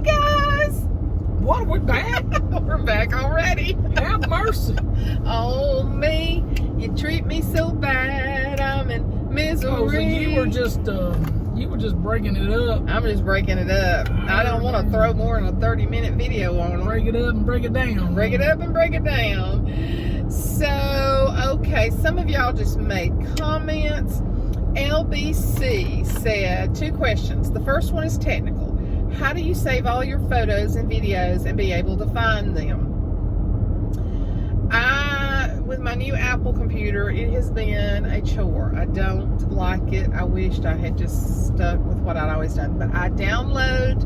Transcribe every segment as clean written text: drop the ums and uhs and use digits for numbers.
Hey guys! What? We're back? We're back already. Have mercy. Oh me, you treat me so bad. I'm in misery. Oh, so you were just breaking it up. I'm just breaking it up. I don't want to throw more than a 30-minute video on them. Break it up and break it down. Break it up and break it down. So, okay, some of y'all just made comments. LBC said 2 questions. The first one is technical. How do you save all your photos and videos and be able to find them? With my new Apple computer, it has been a chore. I don't like it. I wished I had just stuck with what I'd always done. But I download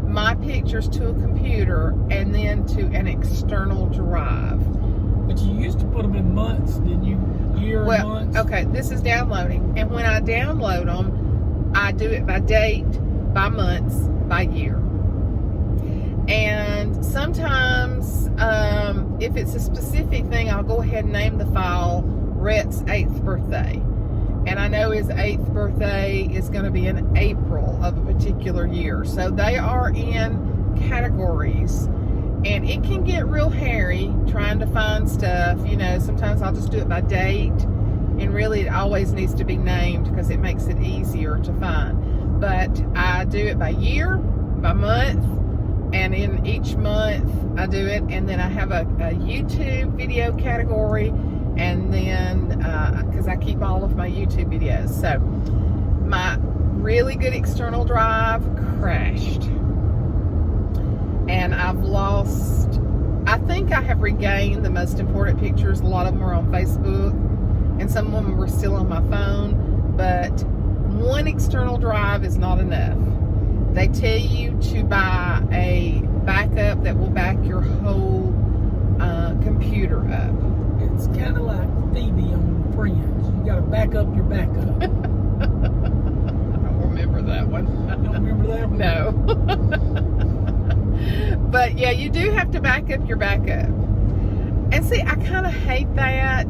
my pictures to a computer and then to an external drive. But you used to put them in months, didn't you? Months? Okay, this is downloading. And when I download them, I do it by date, by months, by year. And sometimes, if it's a specific thing, I'll go ahead and name the file Rhett's 8th birthday. And I know his 8th birthday is going to be in April of a particular year. So they are in categories. And it can get real hairy trying to find stuff. You know, sometimes I'll just do it by date. And really, it always needs to be named because it makes it easier to find. But I do it by year, by month, and in each month I do it. And then I have a YouTube video category. And then, because I keep all of my YouTube videos. So, my really good external drive crashed. And I've lost, I think I have regained the most important pictures. A lot of them are on Facebook, and some of them were still on my phone. But one external drive is not enough. They tell you to buy a backup that will back your whole computer up. It's kind of like Phoebe on Friends. You got to back up your backup. I don't remember that one. You don't remember that one? No. But yeah, you do have to back up your backup. And see, I kind of hate that.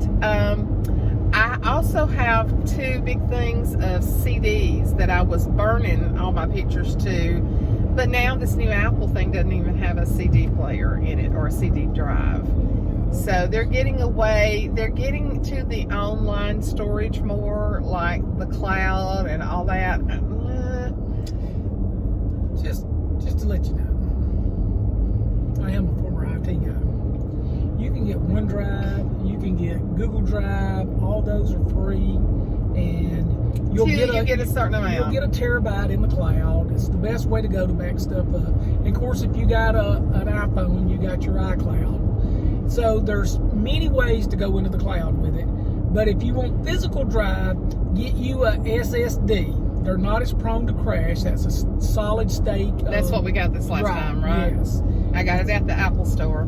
I also have 2 big things of CDs that I was burning all my pictures to. But now this new Apple thing doesn't even have a CD player in it or a CD drive. So they're getting away, they're getting to the online storage more, like the cloud and all that. Just to let you know, I am a former IT guy. You can get OneDrive, you can get Google Drive, all those are free, and you'll get a certain amount. You'll get a terabyte in the cloud. It's the best way to go to back stuff up. And of course, if you got an iPhone, you got your iCloud. So there's many ways to go into the cloud with it. But if you want physical drive, get you a SSD. They're not as prone to crash. That's a solid state. That's what we got this last time, right? Yes. I got it at the Apple store.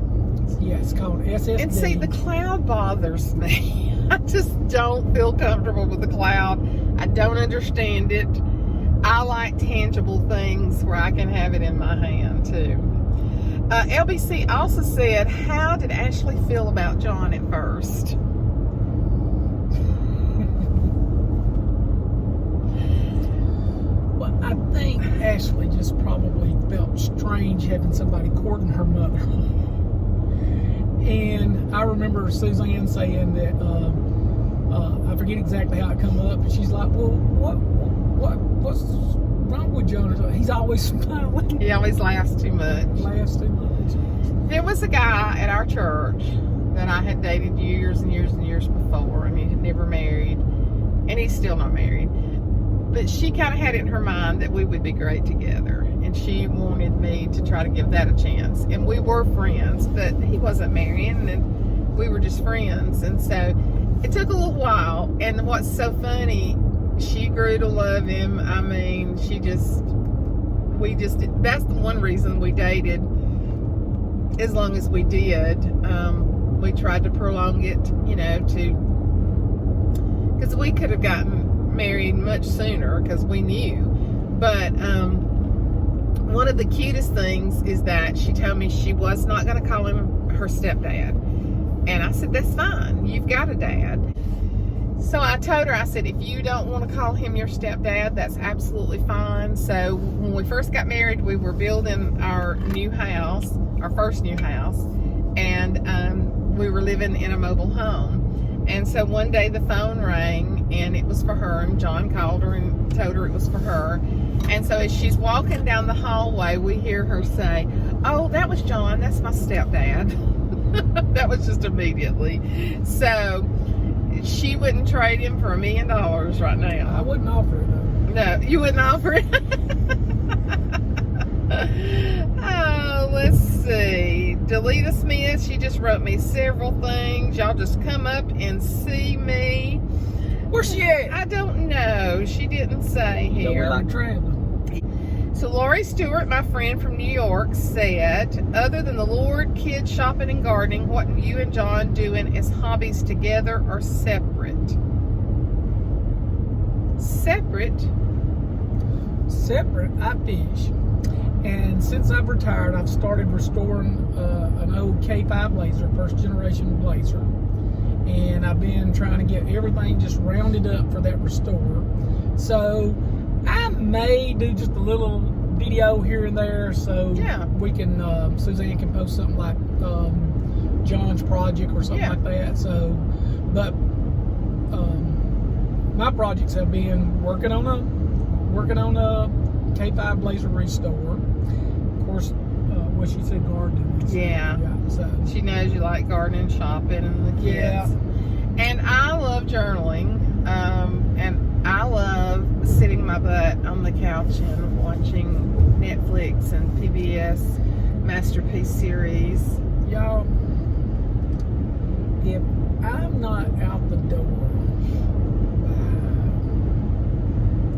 Yeah, it's called SSD. And see, the cloud bothers me. I just don't feel comfortable with the cloud. I don't understand it. I like tangible things where I can have it in my hand, too. LBC also said, how did Ashley feel about John at first? Well, I think Ashley just probably felt strange having somebody courting her mother. And I remember Suzanne saying that, I forget exactly how it come up, but she's like, well, what's wrong with John? He's always smiling. He always laughs too much. Laughs too much. There was a guy at our church that I had dated years and years and years before, and he had never married, and he's still not married. But she kind of had it in her mind that we would be great together, and she wanted me to try to give that a chance. And we were friends, but he wasn't marrying, and we were just friends. And so it took a little while. And what's so funny, she grew to love him. I mean, that's the one reason we dated as long as we did. We tried to prolong it, you know, because we could have gotten married much sooner because we knew. But one of the cutest things is that she told me she was not going to call him her stepdad. And I said, that's fine. You've got a dad. So I told her, I said, if you don't want to call him your stepdad, that's absolutely fine. So when we first got married, we were building our new house, our first new house, and we were living in a mobile home. And so one day the phone rang, and it was for her, and John called her and told her it was for her. And so as she's walking down the hallway, we hear her say, "Oh, that was John, that's my stepdad." That was just immediately. So she wouldn't trade him for $1 million right now. I wouldn't offer it though. No, you wouldn't offer it? Oh, let's see. Delita Smith, she just wrote me several things. Y'all just come up and see me. Where's she at? I don't know. She didn't say Don't we here. like traveling? So Lori Stewart, my friend from New York, said, other than the Lord, kids, shopping, and gardening, what are you and John doing as hobbies together or separate? Separate? Separate, I fish. And since I've retired, I've started restoring an old K5 Blazer, first generation Blazer. And I've been trying to get everything just rounded up for that restore. So I may do just a little video here and there, so Yeah. we can Suzanne can post something like John's project or something Yeah. like that. So, but my projects have been working on a K5 Blazer restore. Of course, what she said, gardening. Yeah. So She knows you like gardening, shopping, and the kids. Yeah. And I love journaling. And I love sitting my butt on the couch and watching Netflix and PBS Masterpiece series. y'all, if I'm not out the door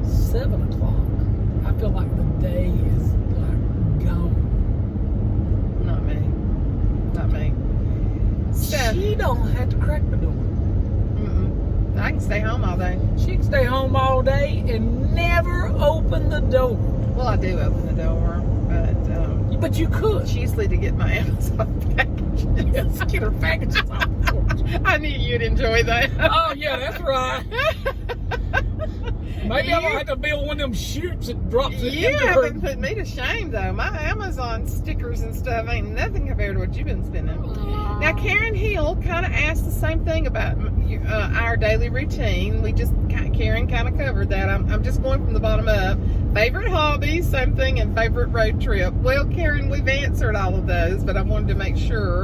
by 7 o'clock, I feel like the day is like gone. Not me. Not me. So, She don't have to crack the door. I can stay home all day. She can stay home all day and never open the door. Well, I do open the door, But you could. but usually to get my Amazon packages. Yes, get her packages off the porch. I knew you'd enjoy that. Oh yeah, that's right. Maybe I'm gonna have to build one of them chutes that drops it You into her. haven't put me to shame, though. My Amazon stickers and stuff ain't nothing compared to what you've been spending. Now, Karen Hill kind of asked the same thing about our daily routine. Karen kind of covered that. I'm just going from the bottom up. Favorite hobbies, same thing, and favorite road trip. Well, Karen, we've answered all of those, but I wanted to make sure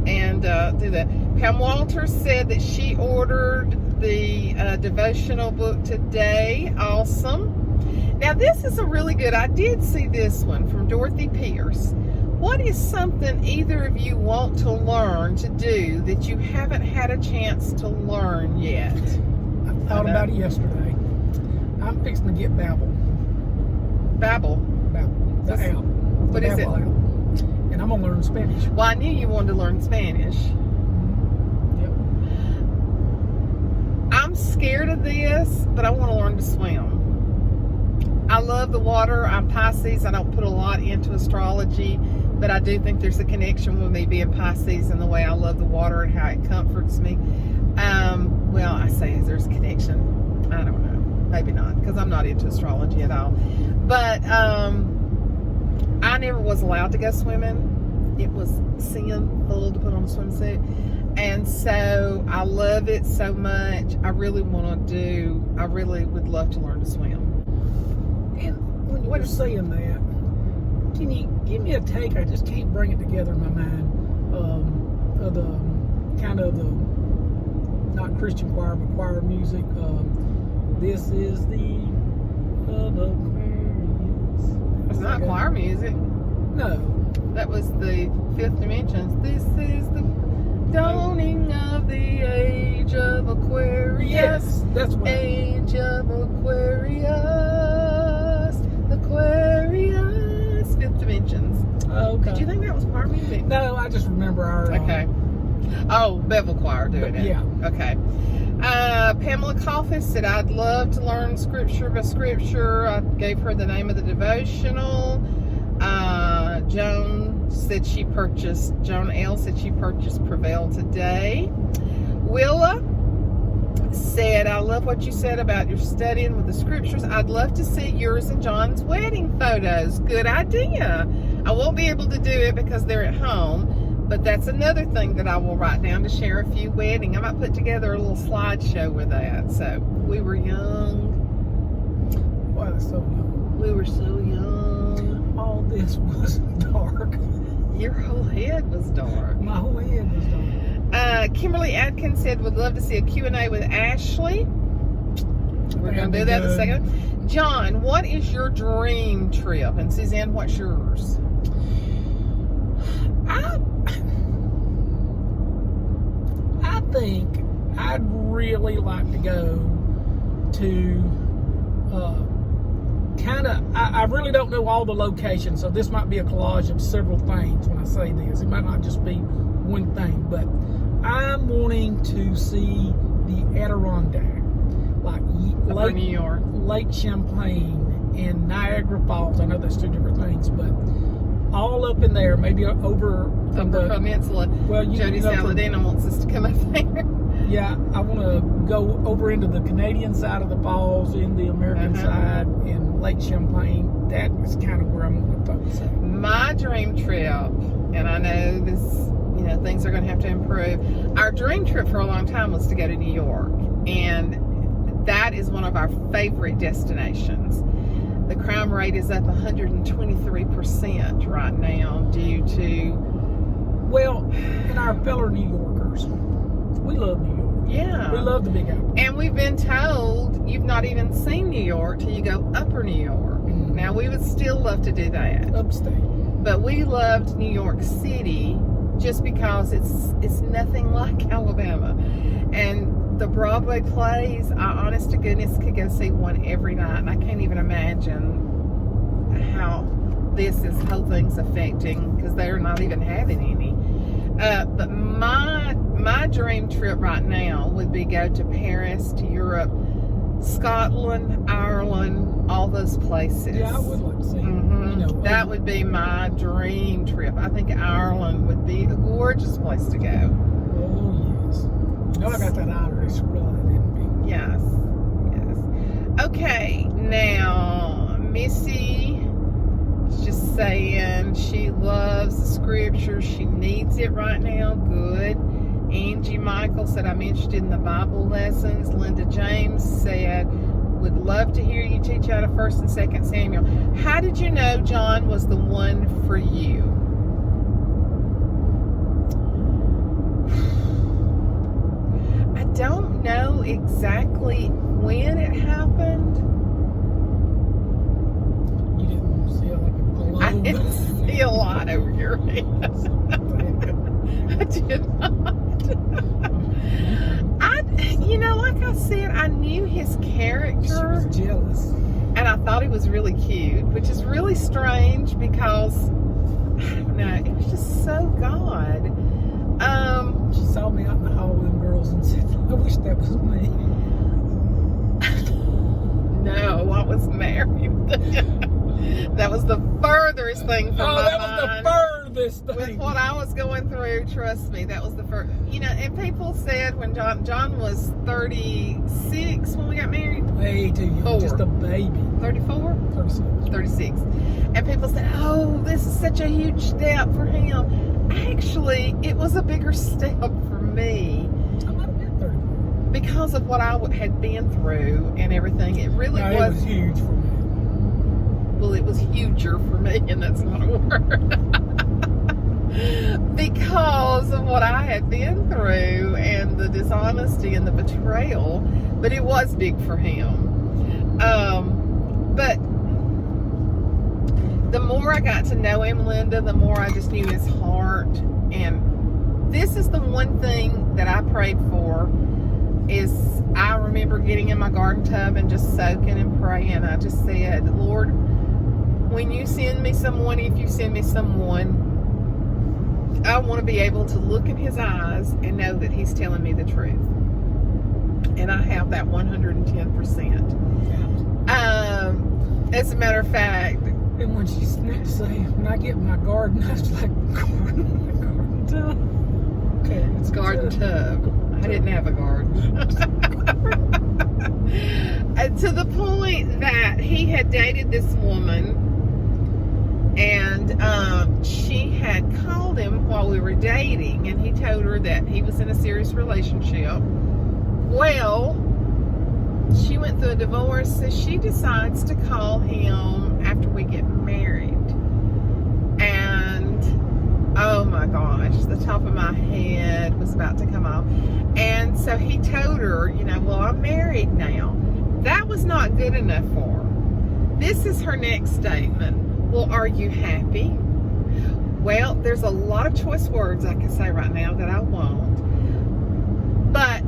and do that. Pam Walters said that she ordered the devotional book today. Awesome. Now, this is a really good, I did see this one from Dorothy Pierce. What is something either of you want to learn to do that you haven't had a chance to learn yet? I thought about it yesterday. I'm fixing to get Babbel. Babble. Babbel. The app. What is it? Babbel app. And I'm gonna learn Spanish. Well, I knew you wanted to learn Spanish. Yep. I'm scared of this, but I want to learn to swim. I love the water. I'm Pisces. I don't put a lot into astrology, but I do think there's a connection with me being Pisces and the way I love the water and how it comforts me. Well, I say there's a connection. I don't know. Maybe not, because I'm not into astrology at all. But I never was allowed to go swimming. It was sinful to put on a swimsuit. And so I love it so much. I really would love to learn to swim. And when you were saying that, can you give me a take? I just can't bring it together in my mind. Of the kind of the not Christian choir, but choir music. This is the Aquarius. It's not choir music. No. That was the Fifth Dimensions. This is the dawning of the age of Aquarius. Yes, that's what. Age of Aquarius. Aquarius. Fifth Dimensions. Okay. Did you think that was choir music? No, I just remember our. Okay. Oh, Bevel Choir doing it. Yeah. Okay. Pamela Coffin said, I'd love to learn scripture by scripture. I gave her the name of the devotional. Joan L said she purchased Prevail today. Willa said, I love what you said about your studying with the scriptures. I'd love to see yours and John's wedding photos. Good idea. I won't be able to do it because they're at home, but that's another thing that I will write down to share a few wedding. I might put together a little slideshow with that. So we were young. Wow, so young. We were so young. All this was dark. Your whole head was dark. My whole head was dark. Kimberly Adkins said, would love to see a Q&A with Ashley. We're going to do that in a second. John, what is your dream trip? And Suzanne, what's yours? I think I'd really like to go to I really don't know all the locations, so this might be a collage of several things when I say this. It might not just be one thing, but I'm wanting to see the Adirondack, like New York, Lake Champlain, and Niagara Falls. I know that's two different things, but all up in there, maybe over the peninsula. Well, Jody Saladino wants us to come up there. Yeah, I want to go over into the Canadian side of the falls, in the American side, in Lake Champlain. That is kind of where I'm going to focus on. My dream trip, and I know this, things are going to have to improve. Our dream trip for a long time was to go to New York, and that is one of our favorite destinations. The crime rate is up 123% right now due to... Well, and our fellow New Yorkers, we love New York. Yeah. We love the Big Apple. And we've been told you've not even seen New York till you go upper New York. Mm-hmm. Now, we would still love to do that. Upstate. But we loved New York City just because it's nothing like Alabama. And the Broadway plays, I honest to goodness could go see one every night. And I can't even imagine how this whole thing's affecting, because they're not even having any. But my dream trip right now would be go to Paris, to Europe, Scotland, Ireland, all those places. Yeah, I would like to see. That would be my dream trip. I think Ireland would be a gorgeous place to go. Oh, yes. I got that Irish blood in me. Yes. Okay, now, Missy is just saying she loves the scripture. She needs it right now. Good. Angie Michael said, I'm interested in the Bible lessons. Linda James said, would love to hear you teach out of 1st and 2nd Samuel. How did you know John was the one for you? I don't know exactly when it happened. You didn't see it like a globe? I didn't see a lot over your head. I did not. Like I said, I knew his character. She was jealous. And I thought he was really cute, which is really strange because, I don't know, it was just so God. She saw me out in the hall with them girls and said, I wish that was me. No, I was married. That was the furthest thing from my mind. That was the furthest thing. With what I was going through, trust me, that was the first. And people said when John was 36 when we got married. Way too young. Just a baby. 34? 36. 36. And people said, oh, this is such a huge step for him. Actually, it was a bigger step for me. I might have been 34. Because of what I had been through and everything. It really was. It was huge for me. Well, it was huger for me, and that's not a word. Because of what I had been through and the dishonesty and the betrayal. But it was big for him. But the more I got to know him, Linda, the more I just knew his heart. And this is the one thing that I prayed for, is I remember getting in my garden tub and just soaking and praying. I just said, Lord, when you send me someone, if you send me someone, I want to be able to look in his eyes and know that he's telling me the truth. And I have that 110%. As a matter of fact. And when she say, when I get in my garden, I was like, garden tub? Okay, it's garden tub. I didn't have a garden. To the point that he had dated this woman, and she had called him while we were dating, and he told her that he was in a serious relationship. Well, she went through a divorce, so she decides to call him after we get married. And oh my gosh, the top of my head was about to come off. And so he told her, you know, well, I'm married now. That was not good enough for her. This is her next statement. Well, are you happy? Well, there's a lot of choice words I can say right now that I won't. But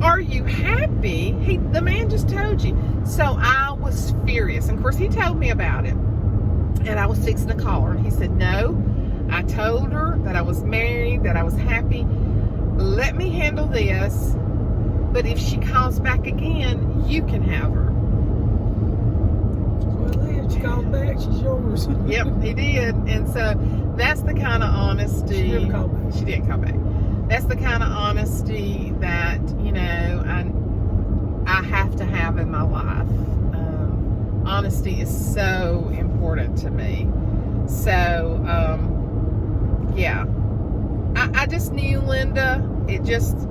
are you happy? The man just told you. So I was furious. And of course, he told me about it. And I was fixing to call her. And he said, no, I told her that I was married, that I was happy. Let me handle this. But if she calls back again, you can have her. Well, if she calls back, she's yours. Yep, he did. And so that's the kind of honesty. She didn't call back. She didn't call back. That's the kind of honesty that, you know, I have to have in my life. Honesty is so important to me. So, yeah. I just knew Linda. It just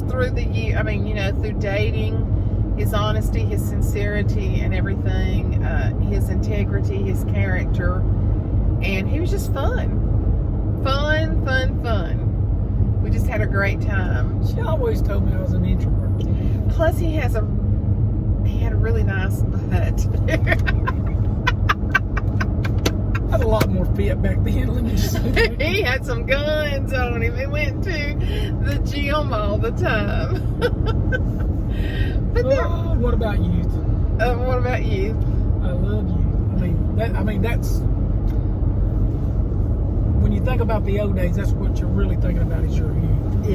through the year, I mean, you know, through dating, his honesty, his sincerity and everything, his integrity, his character, and he was just fun. We just had a great time. She always told me I was an introvert. Plus, he had a really nice butt. Had a lot more fit back then. Let me just say. He had some guns on him. He went to the gym all the time. But what about youth? What about you? I love youth. I mean, that's when you think about the old days. That's what you're really thinking about is your youth.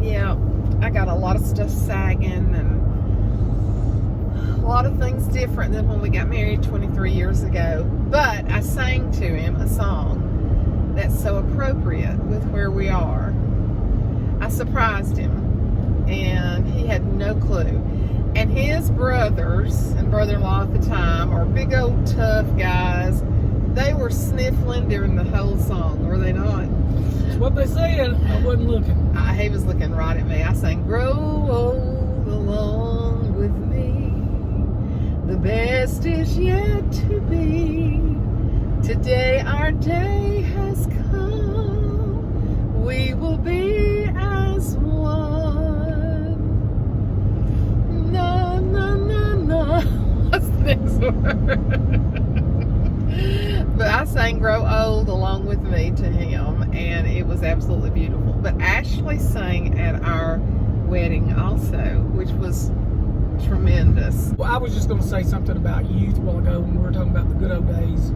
Yeah. I got a lot of stuff sagging and a lot of things different than when we got married 23 years ago. But I sang to him a song that's so appropriate with where we are. I surprised him, and he had no clue. And his brothers and brother-in-law at the time are big old tough guys. They were sniffling during the whole song, were they not? That's what they said. I wasn't looking. He was looking right at me. I sang, grow old along with me. The best is yet to be. Today our day has come. We will be as one. Na, na, na, na. What's the next word? But I sang Grow Old along with me to him, and it was absolutely beautiful. But Ashley sang at our wedding also, which was tremendous. Well, I was just going to say something about youth a while ago when we were talking about the good old days.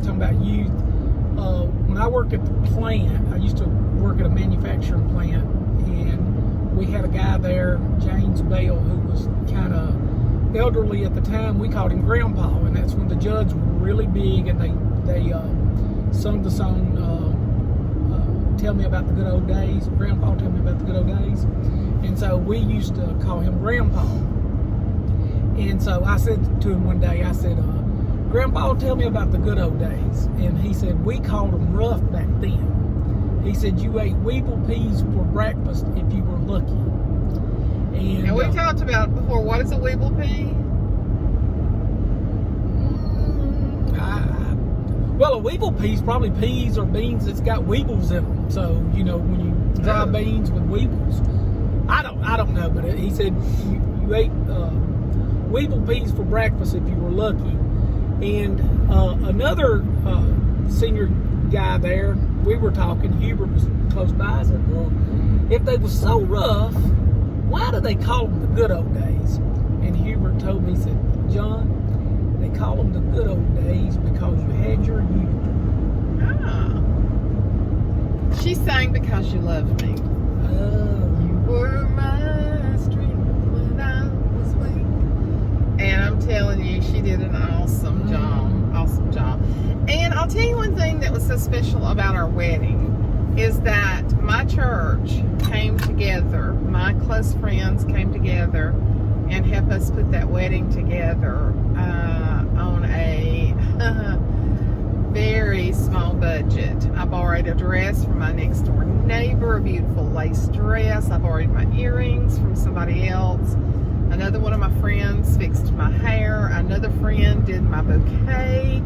Talking about youth. When I worked at the plant, I used to work at a manufacturing plant, and we had a guy there, James Bell, who was kind of elderly at the time. We called him Grandpa, and that's when the Judds were really big, and they sung the song Tell Me About the Good Old Days. Grandpa, tell me about the good old days. And so we used to call him Grandpa. And so I said to him one day, I said, Grandpa, tell me about the good old days. And he said, we called them rough back then. He said, you ate weevil peas for breakfast if you were lucky. And we talked about before, what is a weevil pea? Well, a weevil pea is probably peas or beans that's got weevils in them. So, you know, when you dry beans with weevils. I don't know, but he said you ate weevil peas for breakfast if you were lucky. And another senior guy there, we were talking, Hubert was close by. I said, well, if they were so rough, why do they call them the good old days? And Hubert told me, he said, John, they call them the good old days because you had your youth. She sang Because You Loved Me. You were my strength when I was weak. And I'm telling you, she did an awesome job. And I'll tell you one thing that was so special about our wedding is that my church came together, my close friends came together and helped us put that wedding together on a very small budget. I borrowed a dress from my next door neighbor, a beautiful lace dress. I borrowed my earrings from somebody else. Another one of my friends fixed my hair. Another friend did my bouquet.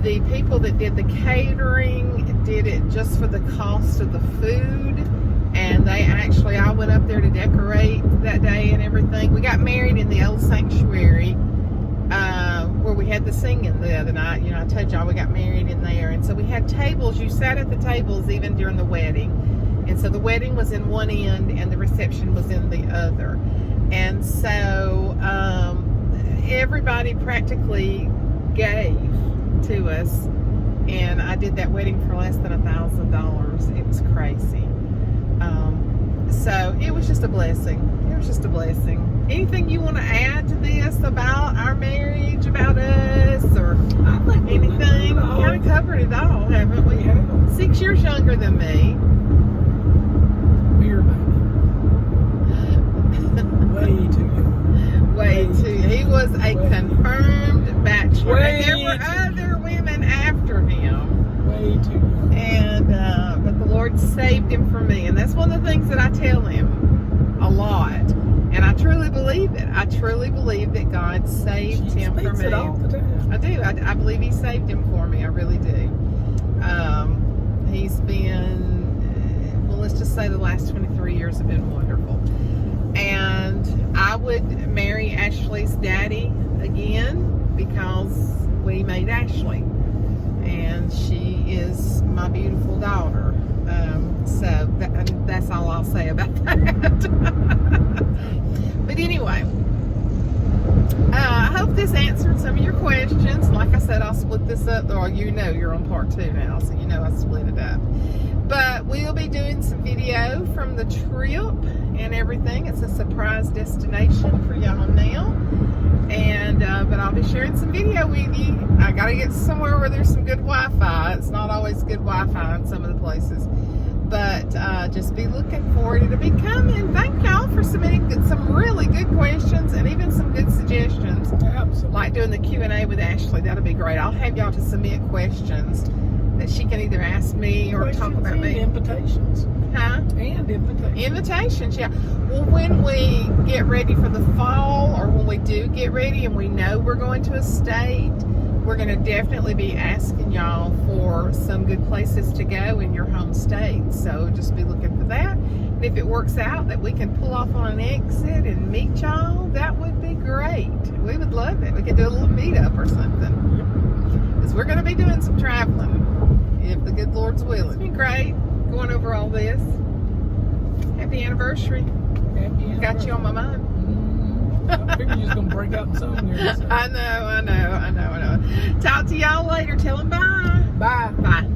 The people that did the catering did it just for the cost of the food. And I went up there to decorate that day and everything. We got married in the old sanctuary where we had the singing the other night. You know, I told y'all we got married in there. And so we had tables. You sat at the tables even during the wedding. And so the wedding was in one end and the reception was in the other. And so everybody practically gave to us. And I did that wedding for less than $1,000. It was crazy. So it was just a blessing. It was just a blessing. Anything you want to add to this about our marriage, about us, or anything? We kind of covered it all, haven't we? Yeah. 6 years younger than me. Beer baby. Way too young. Way too. He was a confirmed bachelor. And there were other women after him. Way too young. And but the Lord saved him for me, and that's one of the things that I tell him a lot. And I truly believe it. I truly believe that God saved him for me. It all the time. I do. I believe He saved him for me. I really do. He's been, well, let's just say the last 23 years have been wonderful. And I would marry Ashley's daddy again because we made Ashley. And she is my beautiful daughter. So that's all I'll say about that. But anyway, I hope this answered some of your questions. Like I said, I'll split this up, or you know you're on part 2 now, so you know I split it up. But we'll be doing some video from the trip and everything. It's a surprise destination for y'all now. And but I'll be sharing some video with you. I gotta get somewhere where there's some good Wi-Fi. It's not always good Wi-Fi in some of the places, but just be looking for it. It'll be coming. Thank y'all for submitting some really good questions and even some good suggestions. Absolutely. Like doing the Q&A with Ashley. That'll be great. I'll have y'all to submit questions that she can either ask me or talk about me. Invitations. Huh? And invitations. Invitations, yeah. Well, when we get ready for the fall, or when we do get ready and we know we're going to a state, we're going to definitely be asking y'all for some good places to go in your home state. So just be looking for that. And if it works out that we can pull off on an exit and meet y'all, that would be great. We would love it. We could do a little meetup or something. Because we're going to be doing some traveling, if the good Lord's willing. It's been great going over all this. Happy anniversary. Happy anniversary. Got you on my mind. I figured you was going to break out in song here. So. I know. Talk to y'all later. Tell them bye. Bye. Bye.